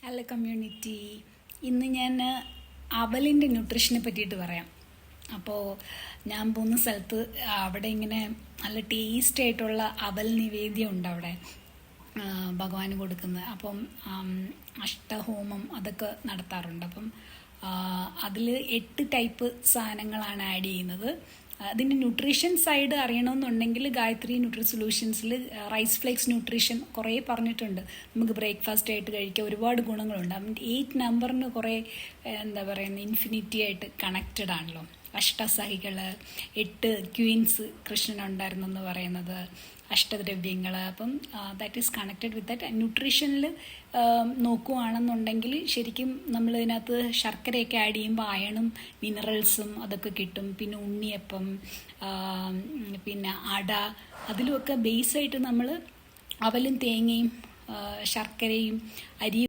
Hello community. ഇന്ന് ഞാൻ അവലിൻ്റെ ന്യൂട്രീഷനെ പറ്റിയിട്ട് പറയാം. അപ്പോൾ ഞാൻ പോകുന്ന സ്ഥലത്ത് അവിടെ ഇങ്ങനെ നല്ല ടേസ്റ്റ് ആയിട്ടുള്ള അവൽ നിവേദ്യം ഉണ്ട് അവിടെ, ഭഗവാന് കൊടുക്കുന്നത്. അപ്പം അഷ്ടഹോമം അതൊക്കെ നടത്താറുണ്ട്. അപ്പം അതിൽ 8 ടൈപ്പ് സാധനങ്ങളാണ് ആഡ് ചെയ്യുന്നത്. അതിൻ്റെ ന്യൂട്രീഷൻ സൈഡ് അറിയണമെന്നുണ്ടെങ്കിൽ ഗായത്രി ന്യൂട്രി സൊല്യൂഷൻസിൽ റൈസ് ഫ്ലേക്സ് ന്യൂട്രീഷൻ കുറേ പറഞ്ഞിട്ടുണ്ട്. നമുക്ക് ബ്രേക്ക്ഫാസ്റ്റ് ആയിട്ട് കഴിക്കാൻ ഒരുപാട് ഗുണങ്ങളുണ്ട്. 8 നമ്പറിന് കുറേ എന്താ പറയുന്നത്, ഇൻഫിനിറ്റി ആയിട്ട് കണക്റ്റഡ് ആണല്ലോ. അഷ്ടസഹികൾ, 8 ക്വീൻസ് കൃഷ്ണനുണ്ടായിരുന്നെന്ന് പറയുന്നത്, അഷ്ടദ്രവ്യങ്ങൾ. അപ്പം that is connected with that. ന്യൂട്രീഷനിൽ നോക്കുകയാണെന്നുണ്ടെങ്കിൽ ശരിക്കും നമ്മൾ ഇതിനകത്ത് ശർക്കരയൊക്കെ ആഡ് ചെയ്യുമ്പോൾ അയണും മിനറൽസും അതൊക്കെ കിട്ടും. പിന്നെ ഉണ്ണിയപ്പം, പിന്നെ അട, അതിലുമൊക്കെ ബേസായിട്ട് നമ്മൾ അവലും തേങ്ങയും ശർക്കരയും അരിയും